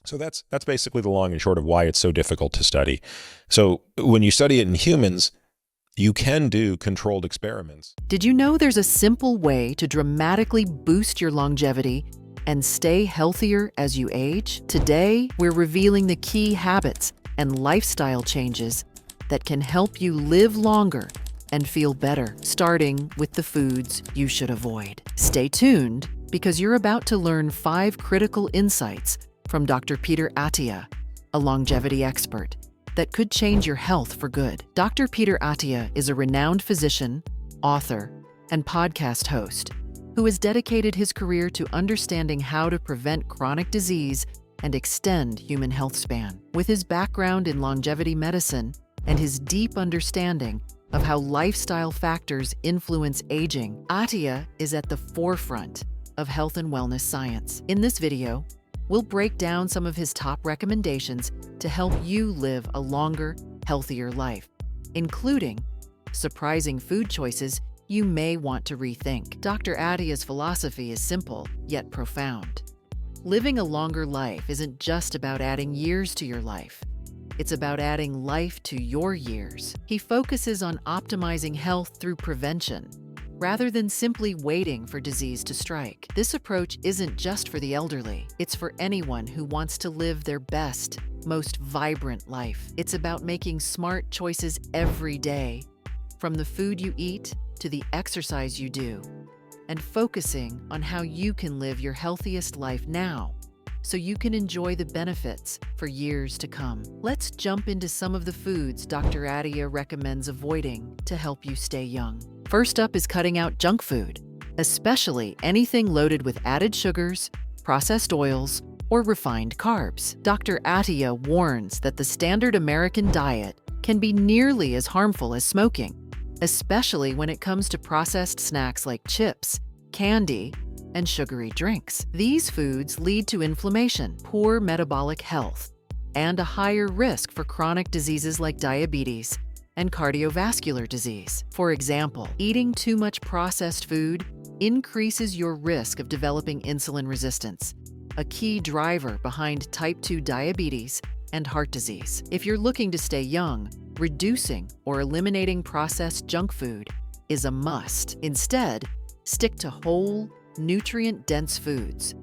So that's basically the long and short of why it's so difficult to study. So when you study it in humans, you can do controlled experiments. Did you know there's a simple way to dramatically boost your longevity and stay healthier as you age? Today, we're revealing the key habits and lifestyle changes that can help you live longer and feel better, starting with the foods you should avoid. Stay tuned, because you're about to learn 5 critical insights from Dr. Peter Attia, a longevity expert, that could change your health for good. Dr. Peter Attia is a renowned physician, author, and podcast host who has dedicated his career to understanding how to prevent chronic disease and extend human health span. With his background in longevity medicine and his deep understanding of how lifestyle factors influence aging, Attia is at the forefront of health and wellness science. In this video, we'll break down some of his top recommendations to help you live a longer, healthier life, including surprising food choices you may want to rethink. Dr. Attia's philosophy is simple, yet profound. Living a longer life isn't just about adding years to your life. It's about adding life to your years. He focuses on optimizing health through prevention, rather than simply waiting for disease to strike. This approach isn't just for the elderly. It's for anyone who wants to live their best, most vibrant life. It's about making smart choices every day, from the food you eat to the exercise you do, and focusing on how you can live your healthiest life now, so you can enjoy the benefits for years to come. Let's jump into some of the foods Dr. Attia recommends avoiding to help you stay young. First up is cutting out junk food, especially anything loaded with added sugars, processed oils, or refined carbs. Dr. Attia warns that the standard American diet can be nearly as harmful as smoking, especially when it comes to processed snacks like chips, candy, and sugary drinks. These foods lead to inflammation, poor metabolic health, and a higher risk for chronic diseases like diabetes and cardiovascular disease. For example, eating too much processed food increases your risk of developing insulin resistance, a key driver behind type 2 diabetes and heart disease. If you're looking to stay young, reducing or eliminating processed junk food is a must. Instead, stick to whole, nutrient-dense foods.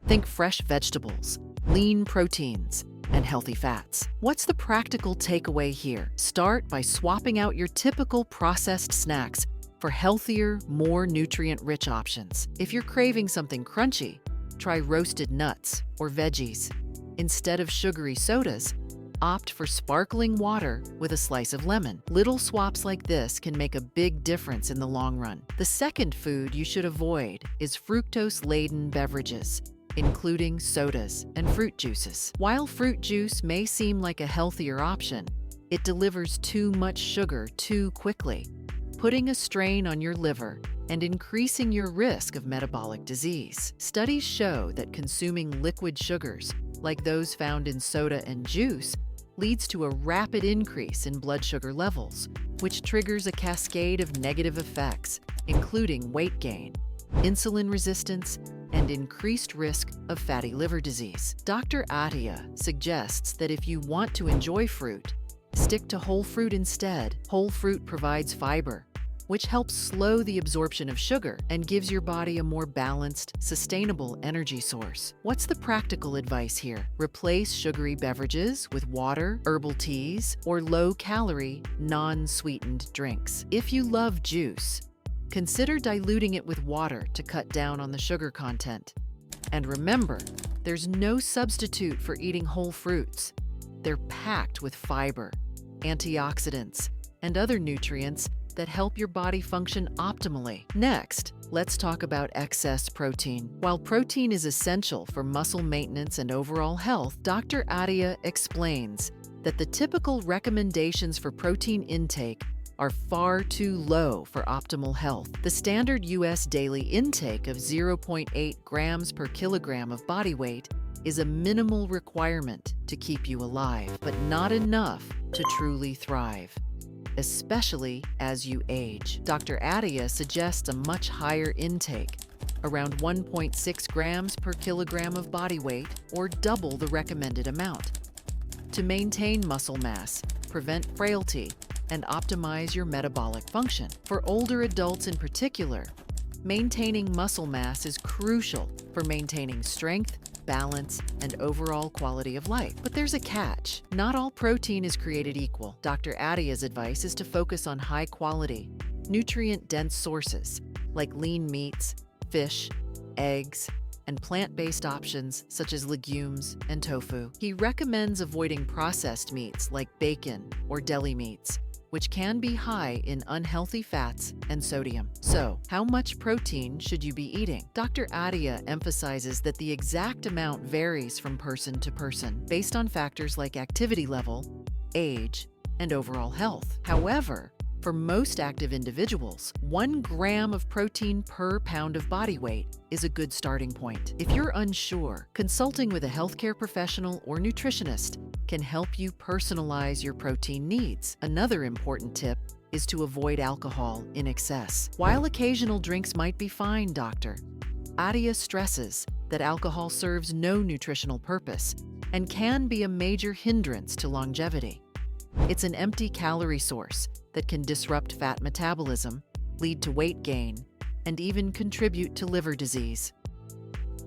Think fresh vegetables, lean proteins, and healthy fats. What's the practical takeaway here? Start by swapping out your typical processed snacks for healthier, more nutrient-rich options. If you're craving something crunchy, try roasted nuts or veggies. Instead of sugary sodas, opt for sparkling water with a slice of lemon. Little swaps like this can make a big difference in the long run. The second food you should avoid is fructose-laden beverages, including sodas and fruit juices. While fruit juice may seem like a healthier option, it delivers too much sugar too quickly, putting a strain on your liver and increasing your risk of metabolic disease. Studies show that consuming liquid sugars, like those found in soda and juice, leads to a rapid increase in blood sugar levels, which triggers a cascade of negative effects, including weight gain, insulin resistance, and increased risk of fatty liver disease. Dr. Attia suggests that if you want to enjoy fruit, stick to whole fruit instead. Whole fruit provides fiber, which helps slow the absorption of sugar and gives your body a more balanced, sustainable energy source. What's the practical advice here? Replace sugary beverages with water, herbal teas, or low-calorie, non-sweetened drinks. If you love juice, consider diluting it with water to cut down on the sugar content. And remember, there's no substitute for eating whole fruits. They're packed with fiber, antioxidants, and other nutrients that help your body function optimally. Next, let's talk about excess protein. While protein is essential for muscle maintenance and overall health, Dr. Attia explains that the typical recommendations for protein intake are far too low for optimal health. The standard U.S. daily intake of 0.8 grams per kilogram of body weight is a minimal requirement to keep you alive, but not enough to truly thrive, especially as you age. Dr. Attia suggests a much higher intake around 1.6 grams per kilogram of body weight, or double the recommended amount. To maintain muscle mass, prevent frailty, and optimize your metabolic function. For older adults in particular, maintaining muscle mass is crucial for maintaining strength, balance, and overall quality of life. But there's a catch. Not all protein is created equal. Dr. Attia's advice is to focus on high-quality, nutrient-dense sources like lean meats, fish, eggs, and plant-based options such as legumes and tofu. He recommends avoiding processed meats like bacon or deli meats, which can be high in unhealthy fats and sodium. So, how much protein should you be eating? Dr. Attia emphasizes that the exact amount varies from person to person based on factors like activity level, age, and overall health. However, for most active individuals, 1 gram of protein per pound of body weight is a good starting point. If you're unsure, consulting with a healthcare professional or nutritionist can help you personalize your protein needs. Another important tip is to avoid alcohol in excess. While occasional drinks might be fine, Dr. Attia stresses that alcohol serves no nutritional purpose and can be a major hindrance to longevity. It's an empty calorie source that can disrupt fat metabolism, lead to weight gain, and even contribute to liver disease.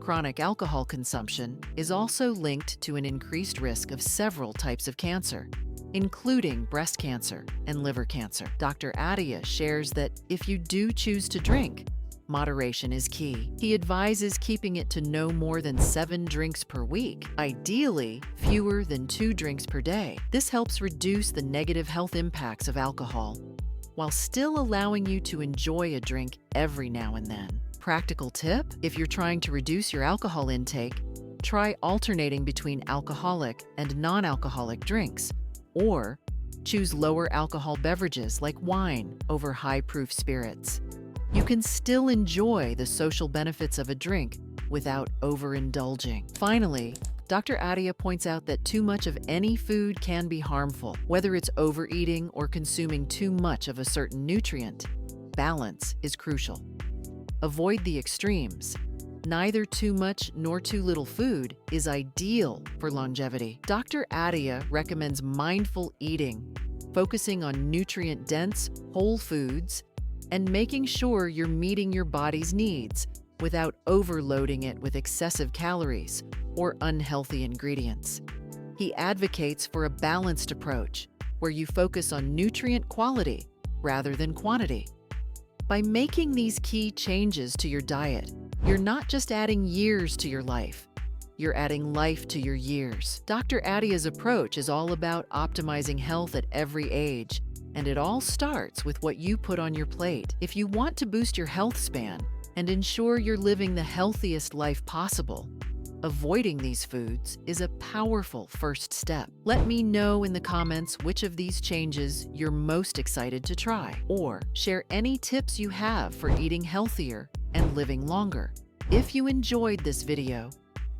Chronic alcohol consumption is also linked to an increased risk of several types of cancer, including breast cancer and liver cancer. Dr. Attia shares that if you do choose to drink, moderation is key. He advises keeping it to no more than 7 drinks per week, ideally fewer than 2 drinks per day. This helps reduce the negative health impacts of alcohol, while still allowing you to enjoy a drink every now and then. Practical tip: if you're trying to reduce your alcohol intake, try alternating between alcoholic and non-alcoholic drinks, or choose lower alcohol beverages like wine over high-proof spirits. You can still enjoy the social benefits of a drink without overindulging. Finally, Dr. Attia points out that too much of any food can be harmful, whether it's overeating or consuming too much of a certain nutrient. Balance is crucial. Avoid the extremes. Neither too much nor too little food is ideal for longevity. Dr. Attia recommends mindful eating, focusing on nutrient-dense, whole foods, and making sure you're meeting your body's needs without overloading it with excessive calories or unhealthy ingredients. He advocates for a balanced approach where you focus on nutrient quality rather than quantity. By making these key changes to your diet, you're not just adding years to your life, you're adding life to your years. Dr. Attia's approach is all about optimizing health at every age, and it all starts with what you put on your plate. If you want to boost your health span and ensure you're living the healthiest life possible, avoiding these foods is a powerful first step. Let me know in the comments which of these changes you're most excited to try, or share any tips you have for eating healthier and living longer. If you enjoyed this video,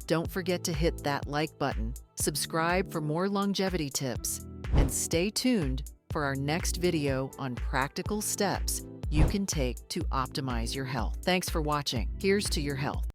don't forget to hit that like button, subscribe for more longevity tips, and stay tuned for our next video on practical steps you can take to optimize your health. Thanks for watching. Here's to your health.